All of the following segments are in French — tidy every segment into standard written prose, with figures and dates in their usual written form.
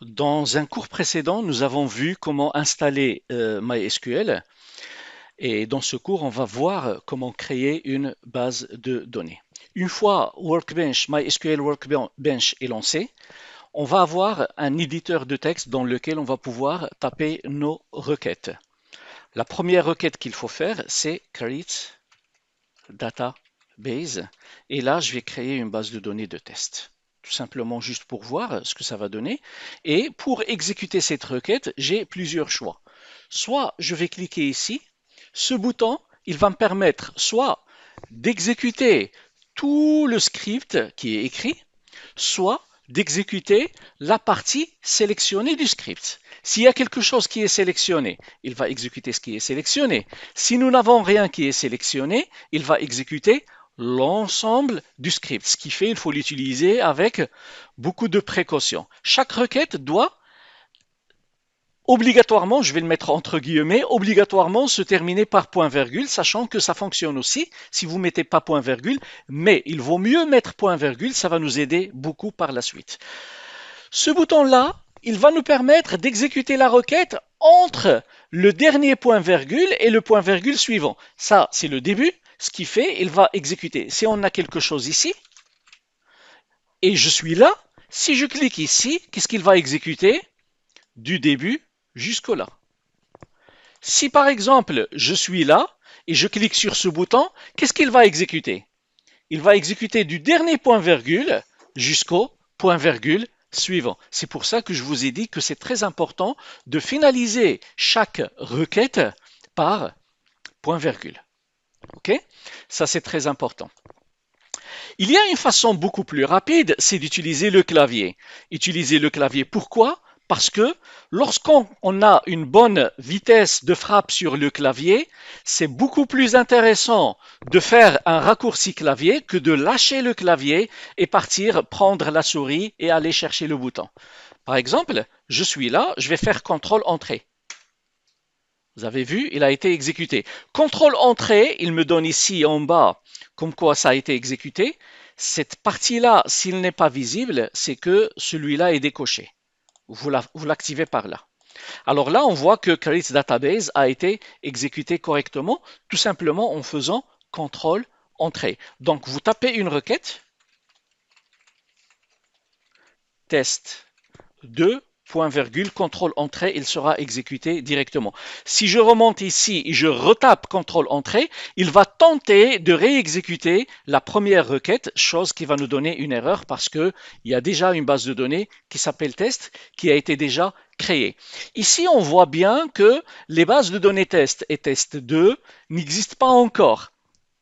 Dans un cours précédent, nous avons vu comment installer MySQL et dans ce cours, on va voir comment créer une base de données. Une fois Workbench, MySQL Workbench est lancé, on va avoir un éditeur de texte dans lequel on va pouvoir taper nos requêtes. La première requête qu'il faut faire, c'est create database. Et là, je vais créer une base de données de test. Tout simplement juste pour voir ce que ça va donner. Et pour exécuter cette requête, j'ai plusieurs choix. Soit je vais cliquer ici. Ce bouton, il va me permettre soit d'exécuter tout le script qui est écrit, soit d'exécuter la partie sélectionnée du script. S'il y a quelque chose qui est sélectionné, il va exécuter ce qui est sélectionné. Si nous n'avons rien qui est sélectionné, il va exécuter l'ensemble du script. Ce qui fait qu'il faut l'utiliser avec beaucoup de précautions. Chaque requête doit obligatoirement, je vais le mettre entre guillemets, obligatoirement se terminer par point virgule, sachant que ça fonctionne aussi si vous mettez pas point virgule, mais il vaut mieux mettre point virgule, ça va nous aider beaucoup par la suite. Ce bouton-là, il va nous permettre d'exécuter la requête entre le dernier point virgule et le point virgule suivant. Ça, c'est le début. Ce qui fait, il va exécuter. Si on a quelque chose ici, et je suis là, si je clique ici, qu'est-ce qu'il va exécuter? Du début jusqu'au là. Si par exemple, je suis là, et je clique sur ce bouton, qu'est-ce qu'il va exécuter? Il va exécuter du dernier point virgule jusqu'au point virgule suivant. C'est pour ça que je vous ai dit que c'est très important de finaliser chaque requête par point virgule. Ok? Ça, c'est très important. Il y a une façon beaucoup plus rapide, c'est d'utiliser le clavier. Utiliser le clavier, pourquoi? Parce que lorsqu'on a une bonne vitesse de frappe sur le clavier, c'est beaucoup plus intéressant de faire un raccourci clavier que de lâcher le clavier et partir prendre la souris et aller chercher le bouton. Par exemple, je suis là, je vais faire CTRL-Entrée. Vous avez vu, il a été exécuté. CTRL-Entrée, il me donne ici en bas comme quoi ça a été exécuté. Cette partie-là, s'il n'est pas visible, c'est que celui-là est décoché. Vous l'activez par là. Alors là, on voit que create database a été exécuté correctement, tout simplement en faisant CTRL-Entrée. Donc, vous tapez une requête, test 2, point virgule, contrôle entrée, il sera exécuté directement. Si je remonte ici et je retape contrôle entrée, il va tenter de réexécuter la première requête, chose qui va nous donner une erreur parce que il y a déjà une base de données qui s'appelle test qui a été déjà créée. Ici, on voit bien que les bases de données test et test 2 n'existent pas encore.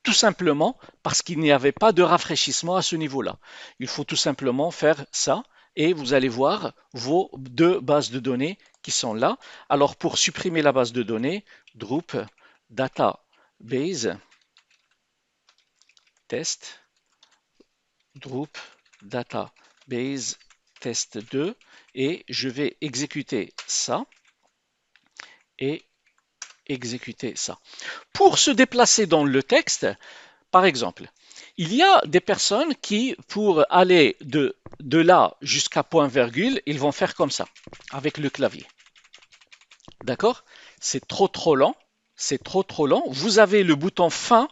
Tout simplement parce qu'il n'y avait pas de rafraîchissement à ce niveau-là. Il faut tout simplement faire ça et vous allez voir vos deux bases de données qui sont là. Alors pour supprimer la base de données, Drop Database Test, Drop Database Test 2 et je vais exécuter ça et exécuter ça. Pour se déplacer dans le texte, par exemple, il y a des personnes qui, pour aller de là jusqu'à point virgule, ils vont faire comme ça, avec le clavier. D'accord? C'est trop lent. C'est trop lent. Vous avez le bouton fin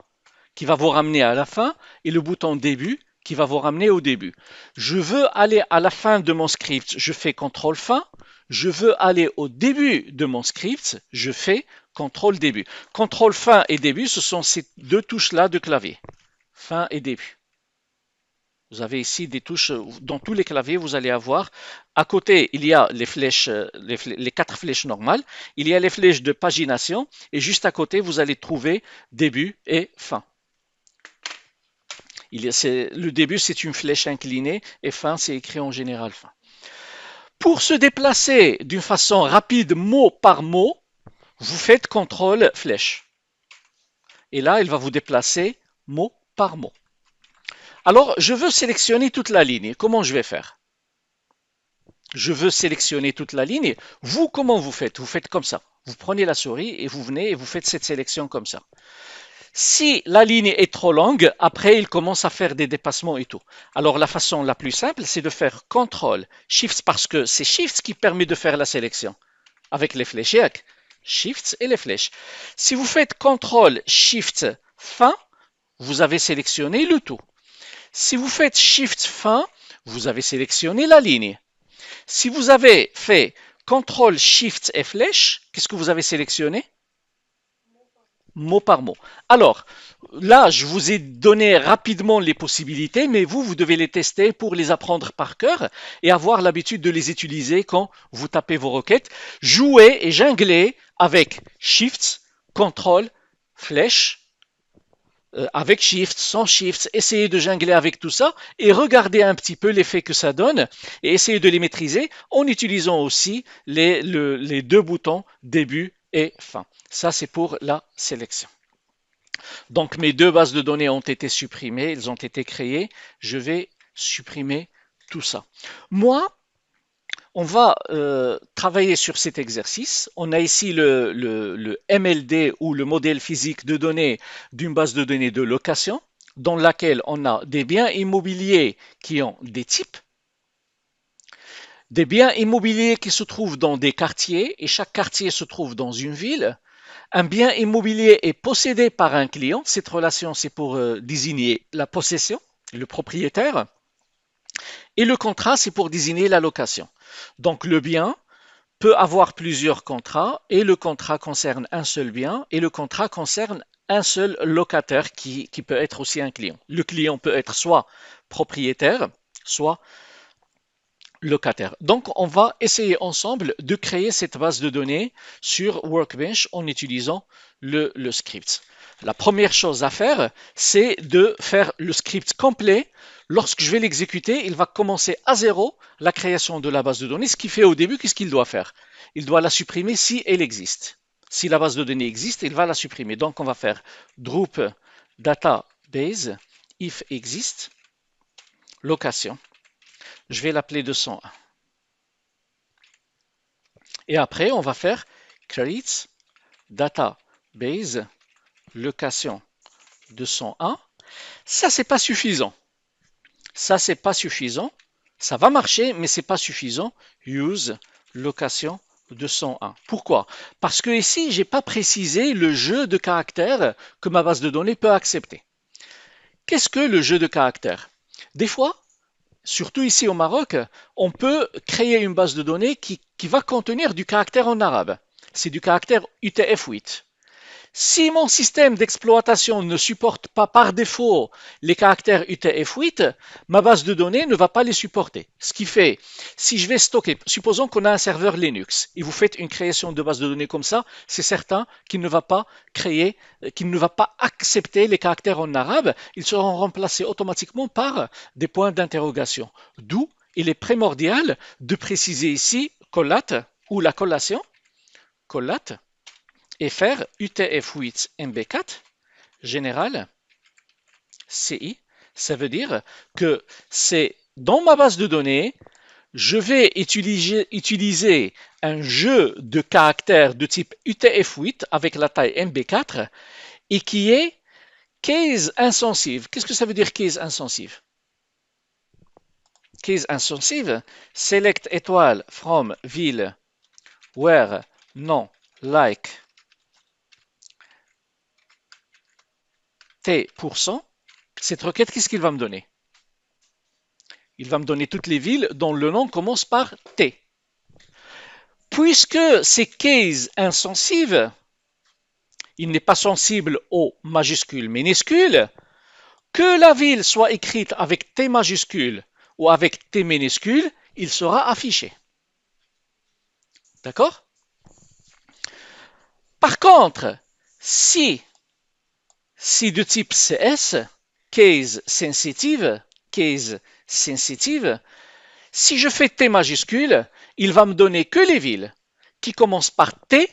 qui va vous ramener à la fin et le bouton début qui va vous ramener au début. Je veux aller à la fin de mon script, je fais CTRL fin. Je veux aller au début de mon script, je fais CTRL début. CTRL fin et début, ce sont ces deux touches-là de clavier. Fin et début. Vous avez ici des touches, dans tous les claviers, vous allez avoir, à côté, il y a les flèches, les quatre flèches normales, il y a les flèches de pagination, et juste à côté, vous allez trouver début et fin. Le début, c'est une flèche inclinée, et fin, c'est écrit en général fin. Pour se déplacer d'une façon rapide, mot par mot, vous faites CTRL flèche. Et là, il va vous déplacer mot par mot. Alors, je veux sélectionner toute la ligne. Comment je vais faire? Je veux sélectionner toute la ligne. Vous, comment vous faites? Vous faites comme ça. Vous prenez la souris et vous venez et vous faites cette sélection comme ça. Si la ligne est trop longue, après, il commence à faire des dépassements et tout. Alors, la façon la plus simple, c'est de faire CTRL, SHIFT, parce que c'est SHIFT qui permet de faire la sélection avec les flèches. SHIFT et les flèches. Si vous faites CTRL, SHIFT, fin, vous avez sélectionné le tout. Si vous faites Shift fin, vous avez sélectionné la ligne. Si vous avez fait CTRL, SHIFT et flèche, qu'est-ce que vous avez sélectionné? Mot par mot. Alors, là, je vous ai donné rapidement les possibilités, mais vous devez les tester pour les apprendre par cœur et avoir l'habitude de les utiliser quand vous tapez vos requêtes. Jouez et jonglez avec Shift, CTRL, flèche, avec Shift, sans Shift, essayez de jongler avec tout ça et regardez un petit peu l'effet que ça donne et essayez de les maîtriser en utilisant aussi les deux boutons début et fin. Ça, c'est pour la sélection. Donc, mes deux bases de données ont été supprimées, elles ont été créées. Je vais supprimer tout ça. Moi, on va travailler sur cet exercice. On a ici le MLD ou le modèle physique de données d'une base de données de location dans laquelle on a des biens immobiliers qui ont des types, des biens immobiliers qui se trouvent dans des quartiers et chaque quartier se trouve dans une ville. Un bien immobilier est possédé par un client. Cette relation, c'est pour désigner la possession, le propriétaire. Et le contrat, c'est pour désigner la location. Donc le bien peut avoir plusieurs contrats et le contrat concerne un seul bien et le contrat concerne un seul locataire qui peut être aussi un client. Le client peut être soit propriétaire, soit locataire. Donc, on va essayer ensemble de créer cette base de données sur Workbench en utilisant le script. La première chose à faire, c'est de faire le script complet. Lorsque je vais l'exécuter, il va commencer à zéro la création de la base de données. Ce qu'il fait au début, qu'est-ce qu'il doit faire? Il doit la supprimer si elle existe. Si la base de données existe, il va la supprimer. Donc, on va faire group database if exist location. Je vais l'appeler 201. Et après, on va faire create database location 201. Ça, c'est pas suffisant. Ça, c'est pas suffisant. Ça va marcher, mais c'est pas suffisant. Use location 201. Pourquoi? Parce que ici, j'ai pas précisé le jeu de caractères que ma base de données peut accepter. Qu'est-ce que le jeu de caractères? Des fois, surtout ici au Maroc, on peut créer une base de données qui va contenir du caractère en arabe. C'est du caractère UTF-8. Si mon système d'exploitation ne supporte pas par défaut les caractères UTF-8, ma base de données ne va pas les supporter. Ce qui fait, si je vais stocker, supposons qu'on a un serveur Linux et vous faites une création de base de données comme ça, c'est certain qu'il ne va pas créer, qu'il ne va pas accepter les caractères en arabe. Ils seront remplacés automatiquement par des points d'interrogation. D'où il est primordial de préciser ici collate ou la collation, collate, et faire UTF-8 MB4 général CI. Ça veut dire que c'est dans ma base de données, je vais utiliser un jeu de caractères de type UTF-8 avec la taille MB4 et qui est case insensive. Qu'est-ce que ça veut dire case insensive? Case insensive, select étoile from ville where non like T%, cette requête, qu'est-ce qu'il va me donner? Il va me donner toutes les villes dont le nom commence par T. Puisque c'est case insensive, il n'est pas sensible aux majuscules minuscules, que la ville soit écrite avec T majuscule ou avec T minuscule, il sera affiché. D'accord? Par contre, si de type CS, case sensitive, si je fais T majuscule, il va me donner que les villes qui commencent par T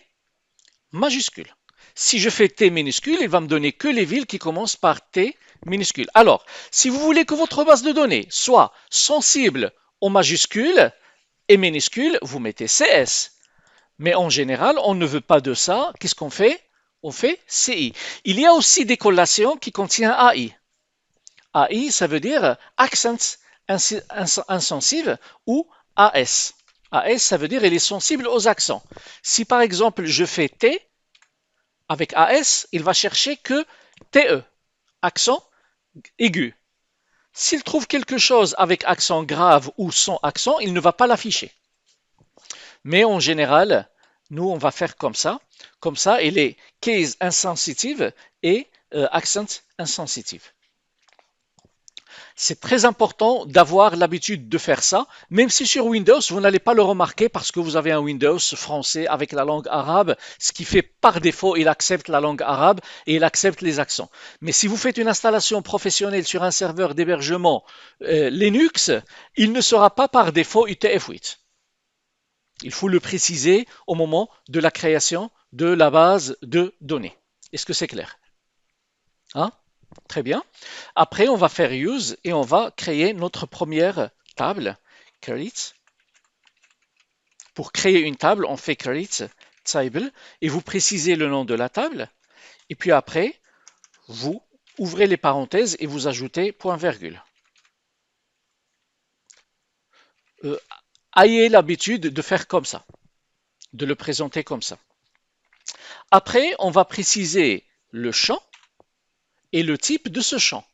majuscule. Si je fais T minuscule, il va me donner que les villes qui commencent par T minuscule. Alors, si vous voulez que votre base de données soit sensible aux majuscules et minuscules, vous mettez CS. Mais en général, on ne veut pas de ça. Qu'est-ce qu'on fait? On fait CI. Il y a aussi des collations qui contiennent AI. AI, ça veut dire accent insensitive ou AS. AS, ça veut dire il est sensible aux accents. Si par exemple je fais T avec AS, il va chercher que TE, accent aigu. S'il trouve quelque chose avec accent grave ou sans accent, il ne va pas l'afficher. Mais en général, nous, on va faire comme ça. Comme ça, il est case insensitive et accent insensitive. C'est très important d'avoir l'habitude de faire ça, même si sur Windows, vous n'allez pas le remarquer parce que vous avez un Windows français avec la langue arabe, ce qui fait par défaut, il accepte la langue arabe et il accepte les accents. Mais si vous faites une installation professionnelle sur un serveur d'hébergement Linux, il ne sera pas par défaut UTF-8. Il faut le préciser au moment de la création de la base de données. Est-ce que c'est clair? Hein? Très bien. Après, on va faire use et on va créer notre première table. Create. Pour créer une table, on fait create table et vous précisez le nom de la table. Et puis après, vous ouvrez les parenthèses et vous ajoutez point virgule. Ayez l'habitude de faire comme ça, de le présenter comme ça. Après, on va préciser le champ et le type de ce champ.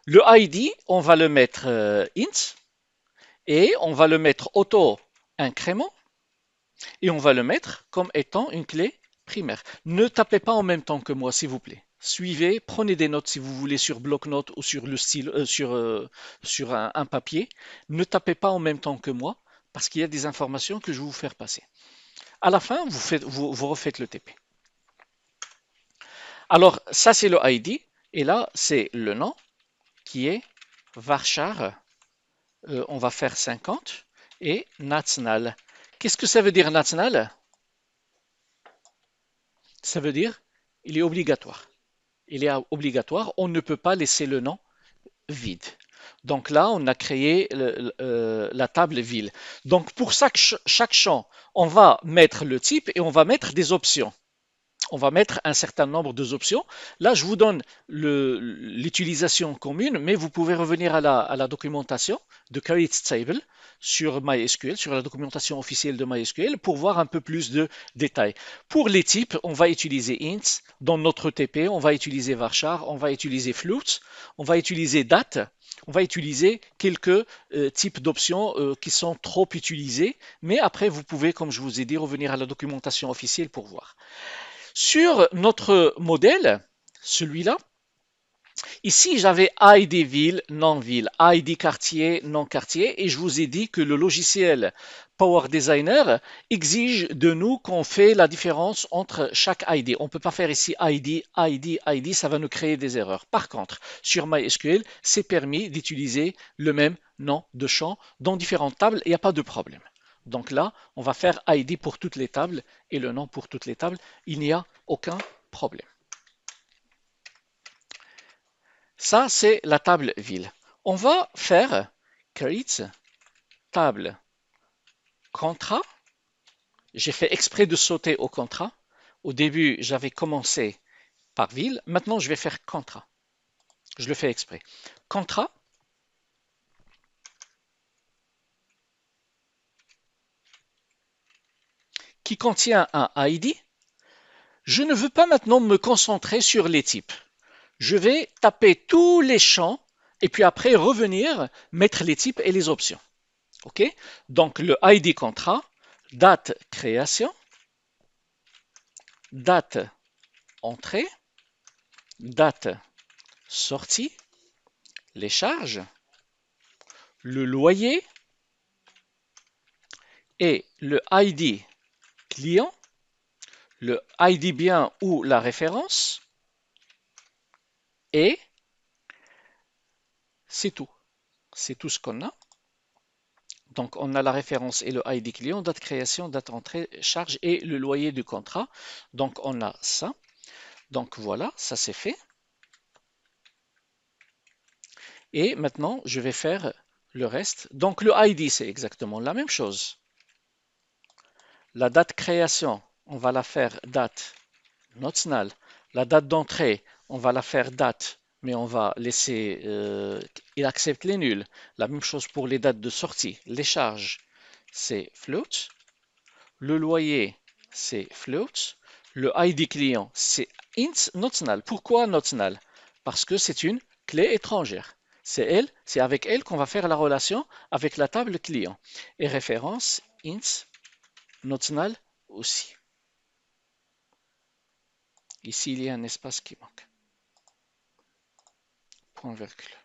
Le ID, on va le mettre int et on va le mettre auto-incrément et on va le mettre comme étant une clé primaire. Ne tapez pas en même temps que moi, s'il vous plaît. Suivez, prenez des notes si vous voulez sur bloc-notes ou sur le style, sur un papier. Ne tapez pas en même temps que moi parce qu'il y a des informations que je vais vous faire passer. À la fin, vous refaites le TP. Alors, ça c'est le ID et là c'est le nom qui est varchar. On va faire 50 et national. Qu'est-ce que ça veut dire national? Ça veut dire il est obligatoire. Il est obligatoire, on ne peut pas laisser le nom vide. Donc là, on a créé la table ville. Donc pour chaque champ, on va mettre le type et on va mettre des options. On va mettre un certain nombre d'options. Là, je vous donne l'utilisation commune, mais vous pouvez revenir à la documentation de create table sur MySQL, sur la documentation officielle de MySQL, pour voir un peu plus de détails. Pour les types, on va utiliser int. Dans notre TP, on va utiliser varchar, on va utiliser float, on va utiliser date. On va utiliser quelques types d'options qui sont trop utilisées, mais après, vous pouvez, comme je vous ai dit, revenir à la documentation officielle pour voir. Sur notre modèle, celui-là, ici j'avais ID ville, non ville, ID quartier, non quartier, et je vous ai dit que le logiciel Power Designer exige de nous qu'on fait la différence entre chaque ID. On ne peut pas faire ici ID, ID, ID, ça va nous créer des erreurs. Par contre, sur MySQL, c'est permis d'utiliser le même nom de champ dans différentes tables, il n'y a pas de problème. Donc là, on va faire ID pour toutes les tables et le nom pour toutes les tables. Il n'y a aucun problème. Ça, c'est la table ville. On va faire create table contrat. J'ai fait exprès de sauter au contrat. Au début, j'avais commencé par ville. Maintenant, je vais faire contrat. Je le fais exprès. Contrat. Qui contient un ID. Je ne veux pas maintenant me concentrer sur les types. Je vais taper tous les champs et puis après revenir mettre les types et les options. OK? Donc le ID contrat, date création, date entrée, date sortie, les charges, le loyer et le ID client, le ID bien ou la référence et c'est tout. C'est tout ce qu'on a. Donc, on a la référence et le ID client, date création, date entrée, charge et le loyer du contrat. Donc, on a ça. Donc, voilà, ça c'est fait. Et maintenant, je vais faire le reste. Donc, le ID, c'est exactement la même chose. La date création, on va la faire date Notes null. La date d'entrée, on va la faire date, mais on va laisser, il accepte les nuls. La même chose pour les dates de sortie. Les charges, c'est float. Le loyer, c'est float. Le ID client, c'est int not null. Pourquoi not null? Parce que c'est une clé étrangère. C'est avec elle qu'on va faire la relation avec la table client. Et référence int not null aussi. Ici, il y a un espace qui manque. Point virgule.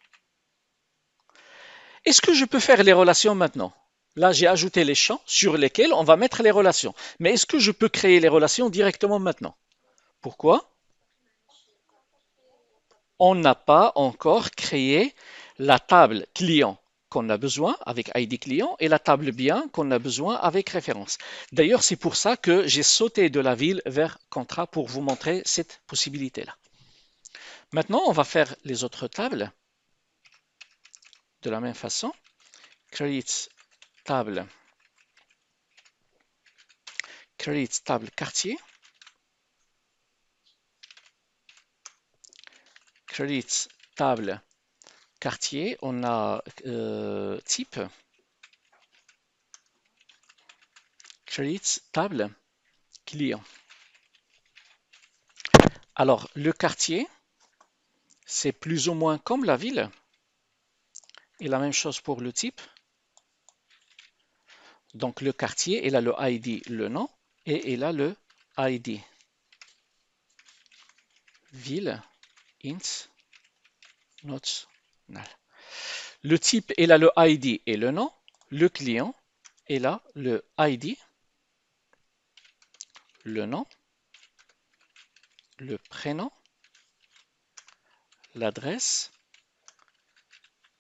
Est-ce que je peux faire les relations maintenant? Là, j'ai ajouté les champs sur lesquels on va mettre les relations. Mais est-ce que je peux créer les relations directement maintenant? Pourquoi? On n'a pas encore créé la table client qu'on a besoin avec ID client et la table bien qu'on a besoin avec référence. D'ailleurs, c'est pour ça que j'ai sauté de la ville vers contrat pour vous montrer cette possibilité-là. Maintenant, on va faire les autres tables de la même façon. Create table quartier. Create table quartier. On a type. Create table client. Alors, le quartier, c'est plus ou moins comme la ville. Et la même chose pour le type. Donc, le quartier, il a le ID, le nom, et il a le ID. Ville, int, not, null. Le type, il a le ID et le nom. Le client, il a le ID, le nom, le prénom, l'adresse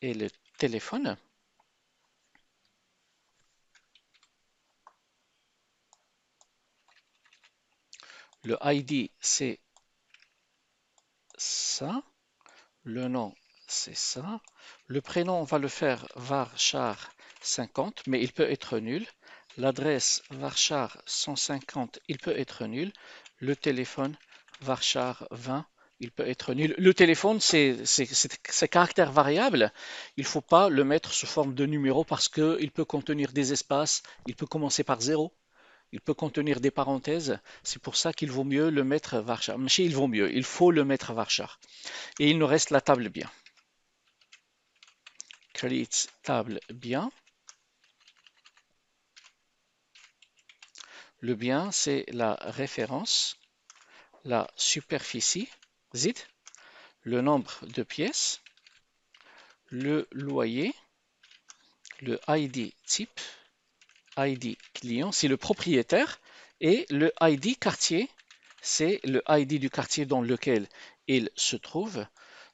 et le téléphone. Le ID, c'est ça. Le nom, c'est ça. Le prénom, on va le faire varchar 50, mais il peut être nul. L'adresse varchar 150, il peut être nul. Le téléphone varchar 20, il peut être nul. Le téléphone, c'est caractère variable. Il ne faut pas le mettre sous forme de numéro parce qu'il peut contenir des espaces. Il peut commencer par 0. Il peut contenir des parenthèses. C'est pour ça qu'il vaut mieux le mettre varchar. Mais il vaut mieux, il faut le mettre varchar. Et il nous reste la table bien. Create table bien. Le bien, c'est la référence, la superficie, zit, le nombre de pièces, le loyer, le ID type, ID client, c'est le propriétaire, et le ID quartier, c'est le ID du quartier dans lequel il se trouve.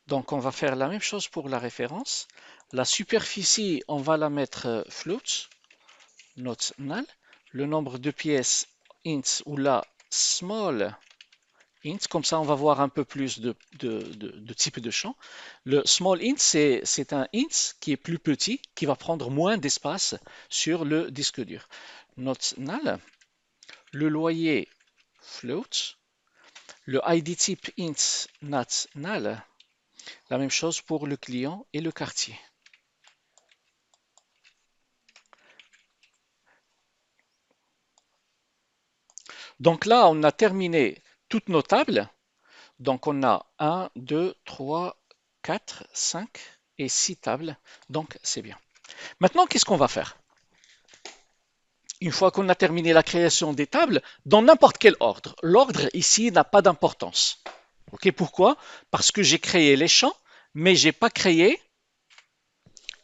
Donc on va faire la même chose pour la référence. La superficie, on va la mettre float, not null. Le nombre de pièces int ou la small int, comme ça on va voir un peu plus de types de champs. Le small int, c'est un int qui est plus petit, qui va prendre moins d'espace sur le disque dur. Not null. Le loyer float. Le ID type int not null. La même chose pour le client et le quartier. Donc là, on a terminé toutes nos tables. Donc on a 1, 2, 3, 4, 5 et 6 tables. Donc c'est bien. Maintenant, qu'est-ce qu'on va faire? Une fois qu'on a terminé la création des tables, dans n'importe quel ordre. L'ordre ici n'a pas d'importance. Ok, pourquoi? Parce que j'ai créé les champs, mais j'ai pas créé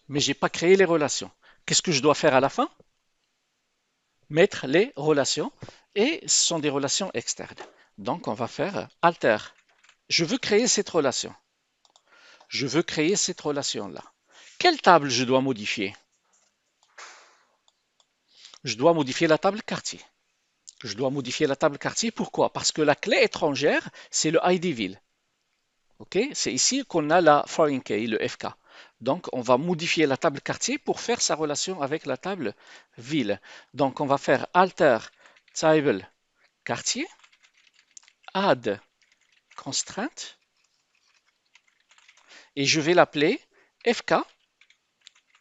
les relations. Qu'est-ce que je dois faire à la fin? Mettre les relations, et ce sont des relations externes. Donc on va faire alter. Je veux créer cette relation. Je veux créer cette relation-là. Quelle table je dois modifier? Je dois modifier la table quartier. Je dois modifier la table quartier. Pourquoi? Parce que la clé étrangère, c'est le ID ville. Ok? C'est ici qu'on a la foreign key, le FK. Donc, on va modifier la table quartier pour faire sa relation avec la table ville. Donc, on va faire alter table quartier add constraint et je vais l'appeler FK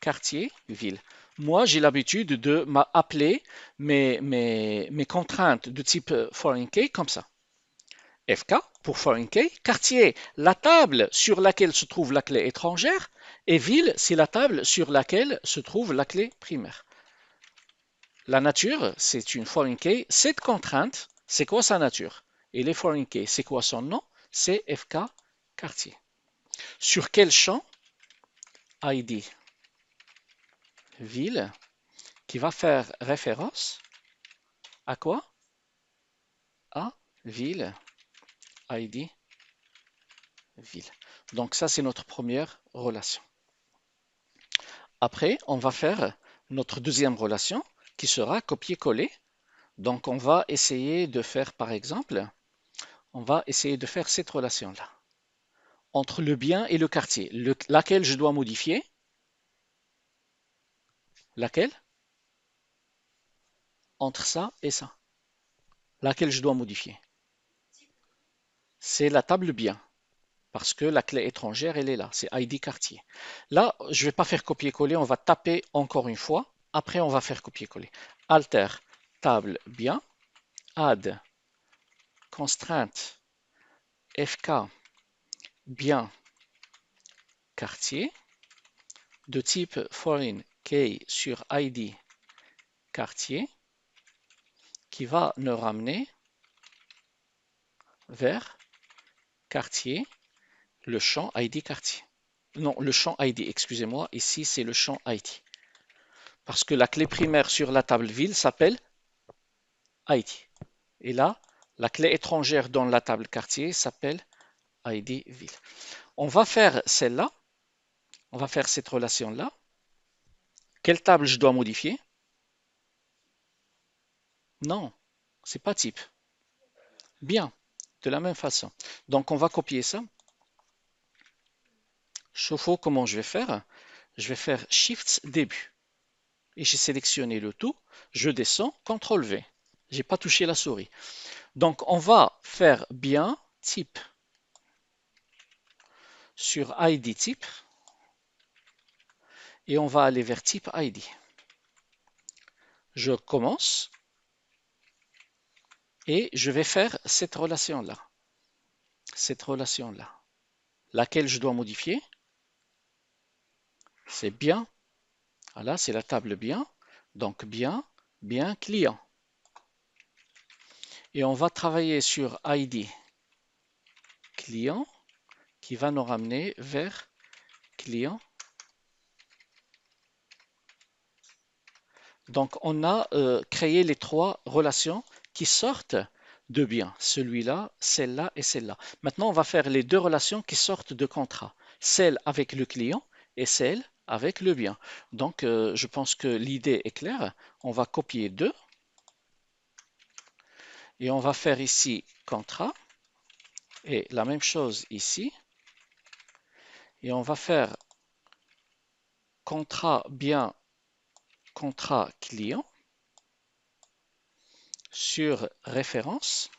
quartier ville. Moi, j'ai l'habitude de m'appeler mes contraintes de type foreign key comme ça. FK pour foreign key, quartier, la table sur laquelle se trouve la clé étrangère, et ville, c'est la table sur laquelle se trouve la clé primaire. La nature, c'est une foreign key. Cette contrainte, c'est quoi sa nature? Et les foreign key, c'est quoi son nom? C'est FK quartier. Sur quel champ? ID ville qui va faire référence à quoi? À ville ID ville. Donc ça, c'est notre première relation. Après, on va faire notre deuxième relation qui sera copier-coller. Donc on va essayer de faire, par exemple, on va essayer de faire cette relation-là entre le bien et le quartier. Laquelle je dois modifier? Laquelle? Entre ça et ça. Laquelle je dois modifier? C'est la table bien. Parce que la clé étrangère, elle est là. C'est ID quartier. Là, je ne vais pas faire copier-coller. On va taper encore une fois. Après, on va faire copier-coller. Alter, table bien. Add, constrainte, FK, bien, quartier. De type foreign key sur ID quartier. Qui va nous ramener vers quartier, le champ ID quartier. Non, le champ ID, excusez-moi, ici c'est le champ ID. Parce que la clé primaire sur la table ville s'appelle ID. Et là, la clé étrangère dans la table quartier s'appelle ID ville. On va faire celle-là, on va faire cette relation-là. Quelle table je dois modifier? Non, c'est pas type. Bien, de la même façon. Donc on va copier ça. Chauffe-eau, comment je vais faire? Je vais faire Shift début. Et j'ai sélectionné le tout. Je descends, CTRL V. J'ai pas touché la souris. Donc on va faire bien type sur ID type. Et on va aller vers type ID. Je commence. Et je vais faire cette relation-là. Cette relation-là. Laquelle je dois modifier? C'est bien. Voilà, c'est la table bien. Donc bien, bien client. Et on va travailler sur ID client qui va nous ramener vers client. Donc on a créé les trois relations qui sortent de bien. Celui-là, celle-là et celle-là. Maintenant, on va faire les deux relations qui sortent de contrat. Celle avec le client et celle avec le bien. Donc, je pense que l'idée est claire. On va copier deux. Et on va faire ici contrat. Et la même chose ici. Et on va faire contrat bien, contrat client sur référence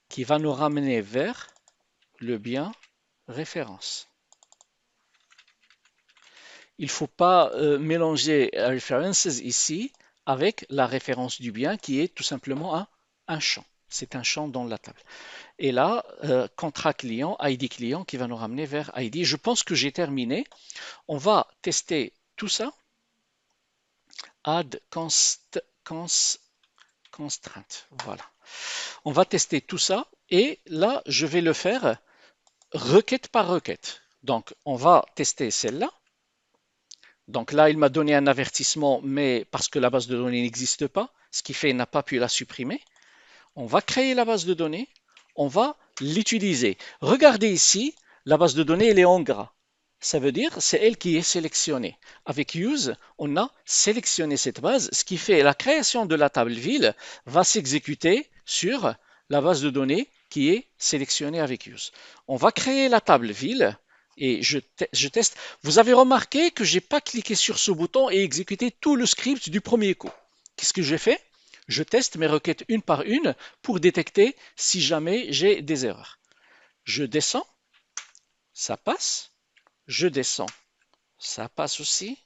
qui va nous ramener vers le bien référence. Il ne faut pas mélanger references ici avec la référence du bien qui est tout simplement un champ. C'est un champ dans la table. Et là, contrat client, ID client qui va nous ramener vers ID. Je pense que j'ai terminé. On va tester tout ça. Add constraint. Voilà. On va tester tout ça. Et là, je vais le faire requête par requête. Donc, on va tester celle-là. Donc là, il m'a donné un avertissement, mais parce que la base de données n'existe pas, ce qui fait qu'il n'a pas pu la supprimer. On va créer la base de données, on va l'utiliser. Regardez ici, la base de données, elle est en gras. Ça veut dire c'est elle qui est sélectionnée. Avec use, on a sélectionné cette base, ce qui fait la création de la table ville va s'exécuter sur la base de données qui est sélectionnée avec use. On va créer la table ville et je teste. Vous avez remarqué que je n'ai pas cliqué sur ce bouton et exécuté tout le script du premier coup. Qu'est-ce que j'ai fait? Je teste mes requêtes une par une pour détecter si jamais j'ai des erreurs. Je descends, ça passe. Je descends, ça passe aussi.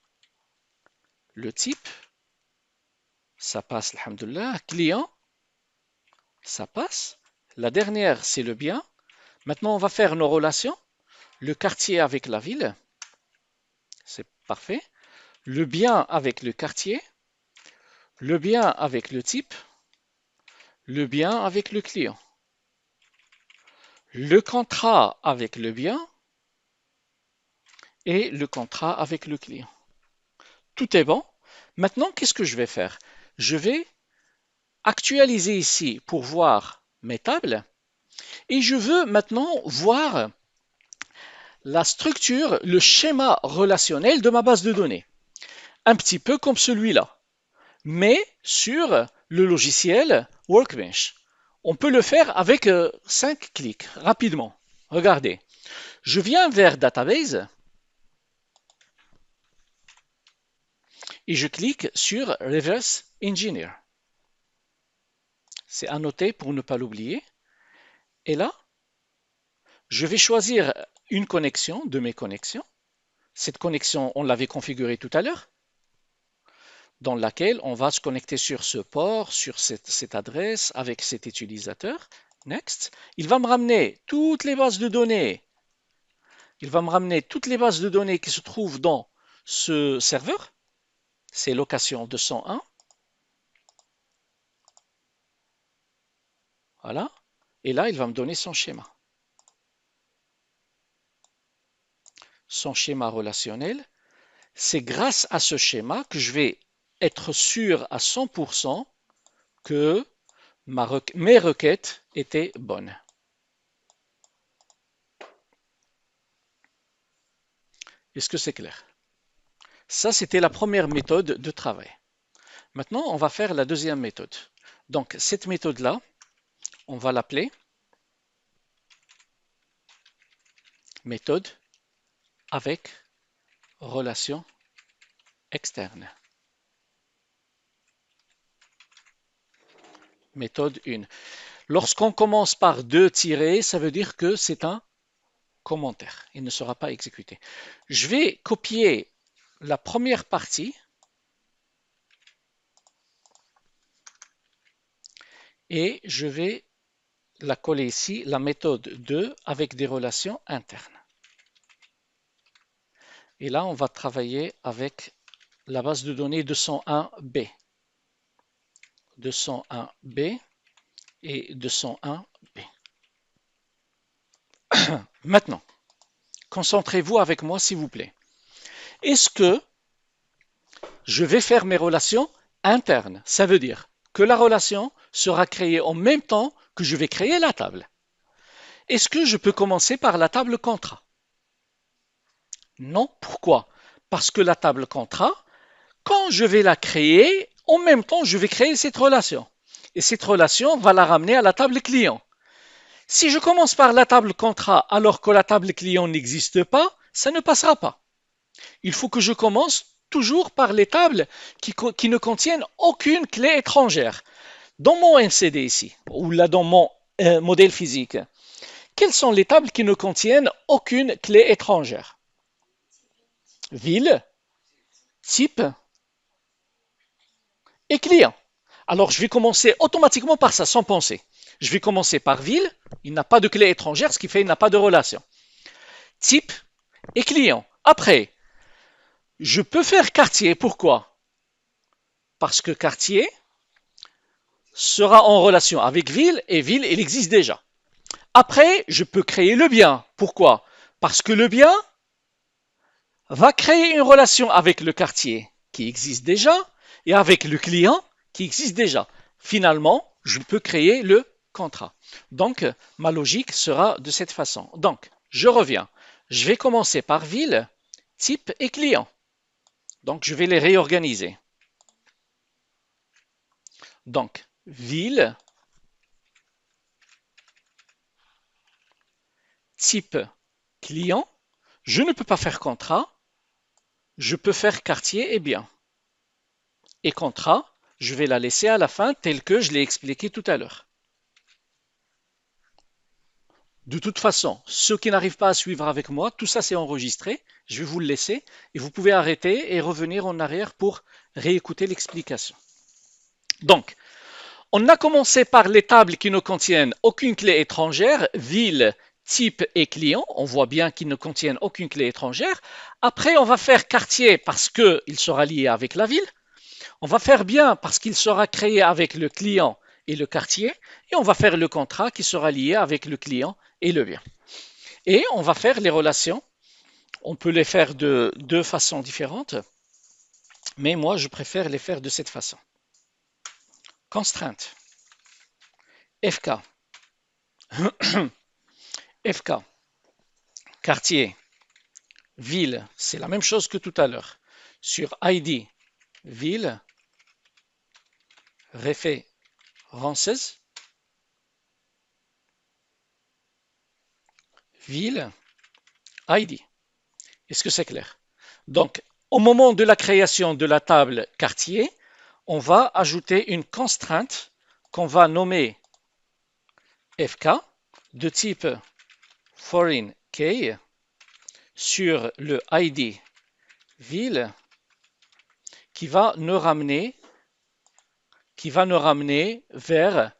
Le type, ça passe, alhamdoulilah. Client, ça passe. La dernière, c'est le bien. Maintenant, on va faire nos relations. Le quartier avec la ville, c'est parfait. Le bien avec le quartier. Le bien avec le type. Le bien avec le client. Le contrat avec le bien et le contrat avec le client. Tout est bon. Maintenant, qu'est-ce que je vais faire? Je vais actualiser ici pour voir mes tables et je veux maintenant voir la structure, le schéma relationnel de ma base de données. Un petit peu comme celui-là, mais sur le logiciel Workbench. On peut le faire avec 5 clics rapidement. Regardez, je viens vers Database et je clique sur Reverse Engineer. C'est à noter pour ne pas l'oublier. Et là, je vais choisir une connexion de mes connexions. Cette connexion, on l'avait configurée tout à l'heure, dans laquelle on va se connecter sur ce port, sur cette adresse, avec cet utilisateur. Next. Il va me ramener toutes les bases de données. Il va me ramener toutes les bases de données qui se trouvent dans ce serveur. C'est location 201. Voilà. Et là, il va me donner son schéma. Son schéma relationnel. C'est grâce à ce schéma que je vais être sûr à 100% que mes requêtes étaient bonnes. Est-ce que c'est clair? Ça, c'était la première méthode de travail. Maintenant, on va faire la deuxième méthode. Donc, cette méthode-là, on va l'appeler méthode avec relation externe. Méthode 1. Lorsqu'on commence par 2 tirés, ça veut dire que c'est un commentaire. Il ne sera pas exécuté. Je vais copier la première partie et je vais la coller ici, la méthode 2 avec des relations internes. Et là, on va travailler avec la base de données 201B. 201B et 201B. Maintenant, concentrez-vous avec moi, s'il vous plaît. Est-ce que je vais faire mes relations internes? Ça veut dire que la relation sera créée en même temps que je vais créer la table. Est-ce que je peux commencer par la table contrat? Non. Pourquoi? Parce que la table contrat, quand je vais la créer, en même temps, je vais créer cette relation. Et cette relation va la ramener à la table client. Si je commence par la table contrat alors que la table client n'existe pas, ça ne passera pas. Il faut que je commence toujours par les tables qui ne contiennent aucune clé étrangère. Dans mon MCD ici, ou là dans mon modèle physique, quelles sont les tables qui ne contiennent aucune clé étrangère? Ville, type et client. Alors je vais commencer automatiquement par ça, sans penser. Je vais commencer par ville, il n'a pas de clé étrangère, ce qui fait qu'il n'a pas de relation. Type et client. Après, je peux faire quartier. Pourquoi? Parce que quartier sera en relation avec ville et ville, il existe déjà. Après, je peux créer le bien. Pourquoi? Parce que le bien va créer une relation avec le quartier qui existe déjà et avec le client qui existe déjà. Finalement, je peux créer le contrat. Donc, ma logique sera de cette façon. Donc, je reviens. Je vais commencer par ville, type et client. Donc, je vais les réorganiser. Donc, ville, type client. Je ne peux pas faire contrat. Je peux faire quartier et bien. Et contrat, Je vais la laisser à la fin telle que je l'ai expliqué tout à l'heure. De toute façon, ceux qui n'arrivent pas à suivre avec moi, tout ça c'est enregistré. Je vais vous le laisser et vous pouvez arrêter et revenir en arrière pour réécouter l'explication. Donc, on a commencé par les tables qui ne contiennent aucune clé étrangère, ville, type et client. On voit bien qu'ils ne contiennent aucune clé étrangère. Après, on va faire quartier parce qu'il sera lié avec la ville. On va faire bien parce qu'il sera créé avec le client et le quartier. Et on va faire le contrat qui sera lié avec le client et le bien. Et on va faire les relations. On peut les faire de deux façons différentes, mais moi, je préfère les faire de cette façon. Constrainte. FK. FK. Quartier. Ville. C'est la même chose que tout à l'heure. Sur ID. Ville. Références. Ville. ID. Est-ce que c'est clair? Donc, au moment de la création de la table quartier, on va ajouter une constrainte qu'on va nommer FK de type foreign key sur le ID ville qui va nous ramener vers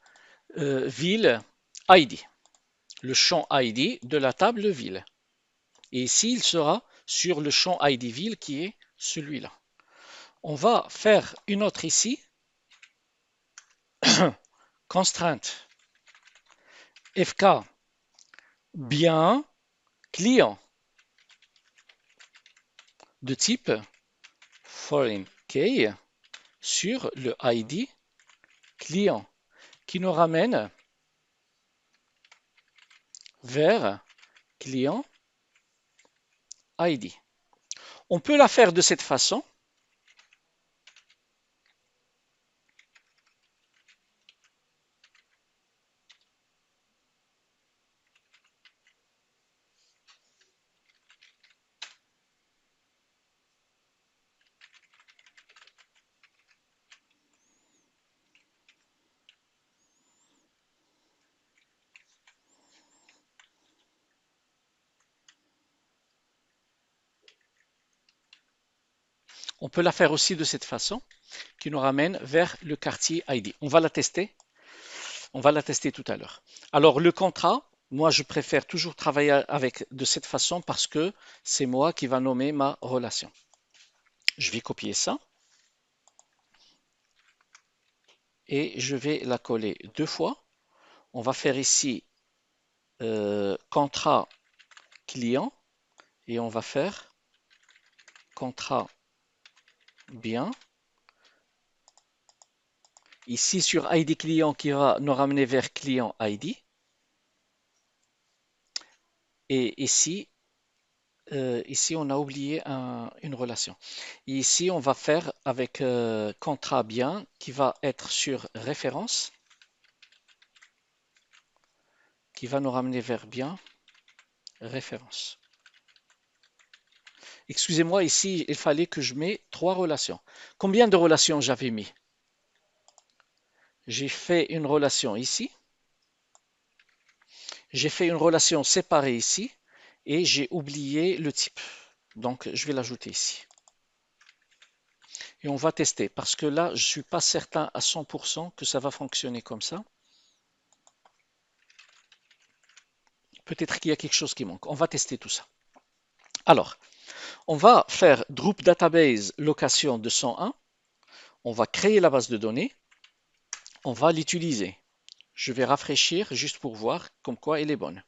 ville ID, le champ ID de la table ville. Et ici, il sera sur le champ ID ville qui est celui-là. On va faire une autre ici, constrainte FK bien client de type foreign key sur le ID client qui nous ramène vers client ID. On peut la faire de cette façon. On peut la faire aussi de cette façon, qui nous ramène vers le quartier ID. On va la tester. On va la tester tout à l'heure. Alors, le contrat, moi, je préfère toujours travailler avec de cette façon parce que c'est moi qui va nommer ma relation. Je vais copier ça. Et je vais la coller deux fois. On va faire ici contrat client et on va faire contrat bien. Ici sur ID client qui va nous ramener vers client ID. Et ici, on a oublié une relation. Et ici, on va faire avec contrat bien qui va être sur référence, qui va nous ramener vers bien référence. Excusez-moi, ici, il fallait que je mette trois relations. Combien de relations j'avais mis? J'ai fait une relation ici. J'ai fait une relation séparée ici. Et j'ai oublié le type. Donc, je vais l'ajouter ici. Et on va tester parce que là, je ne suis pas certain à 100% que ça va fonctionner comme ça. Peut-être qu'il y a quelque chose qui manque. On va tester tout ça. Alors, on va faire Drop Database location 201. On va créer la base de données. On va l'utiliser. Je vais rafraîchir juste pour voir comme quoi elle est bonne.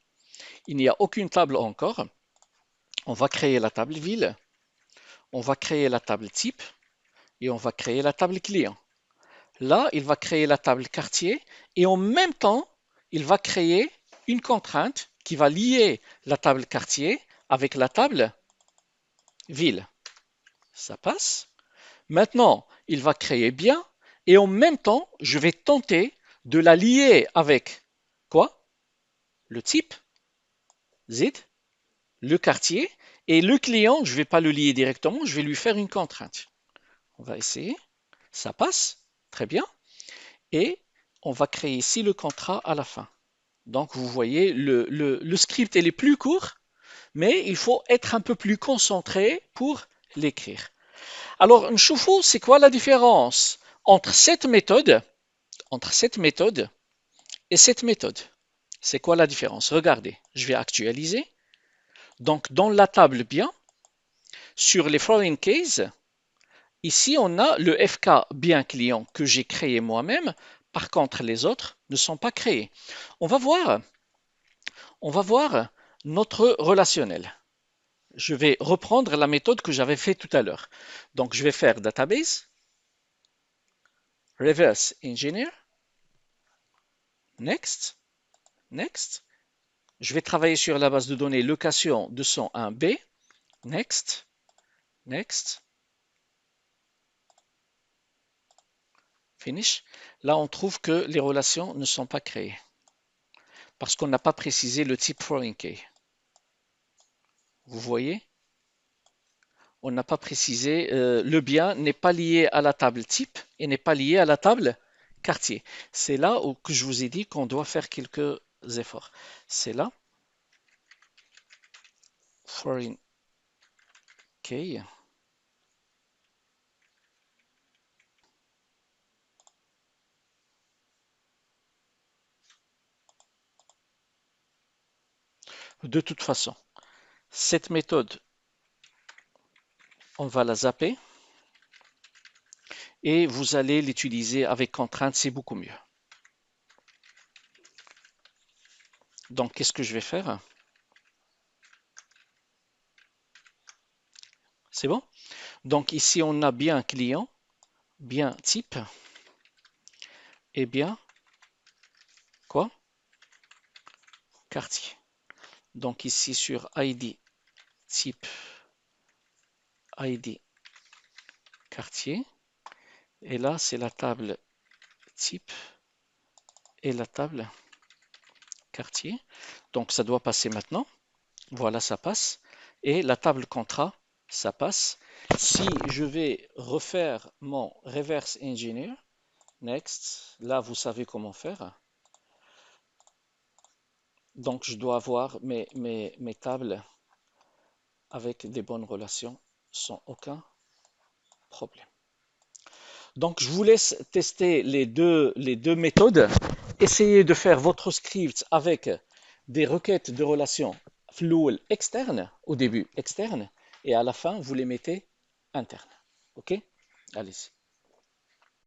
Il n'y a aucune table encore. On va créer la table ville. On va créer la table type. Et on va créer la table client. Là, il va créer la table quartier. Et en même temps, il va créer une contrainte qui va lier la table quartier avec la table ville. Ça passe. Maintenant, il va créer bien et en même temps, je vais tenter de la lier avec quoi? Le type, Z, le quartier et le client, je ne vais pas le lier directement, je vais lui faire une contrainte. On va essayer. Ça passe. Très bien. Et on va créer ici le contrat à la fin. Donc, vous voyez, le script il est plus court, mais il faut être un peu plus concentré pour l'écrire. Alors, نشوفوا c'est quoi la différence entre cette méthode et cette méthode. C'est quoi la différence? Regardez, je vais actualiser. Donc, dans la table bien, sur les foreign keys, ici, on a le FK bien client que j'ai créé moi-même. Par contre, les autres ne sont pas créés. On va voir notre relationnel. Je vais reprendre la méthode que j'avais fait tout à l'heure. Donc, je vais faire database, reverse engineer, next, next. Je vais travailler sur la base de données location 201B, next, next, finish. Là, on trouve que les relations ne sont pas créées parce qu'on n'a pas précisé le type foreign key. Vous voyez? On n'a pas précisé, le bien n'est pas lié à la table type et n'est pas lié à la table quartier. C'est là où que je vous ai dit qu'on doit faire quelques efforts. C'est là, foreign key. De toute façon, cette méthode, on va la zapper et vous allez l'utiliser avec contrainte, c'est beaucoup mieux. Donc, qu'est-ce que je vais faire? C'est bon? Donc, ici, on a bien client, bien type et bien quoi? Quartier. Donc, ici, sur ID type, ID quartier. Et là, c'est la table type et la table quartier. Donc, ça doit passer maintenant. Voilà, ça passe. Et la table contrat, ça passe. Si je vais refaire mon reverse engineer, next, là, vous savez comment faire. Donc, je dois avoir mes tables avec des bonnes relations sans aucun problème. Donc, je vous laisse tester les deux méthodes. Essayez de faire votre script avec des requêtes de relations fluol externes, au début externes, et à la fin, vous les mettez internes. OK? Allez-y.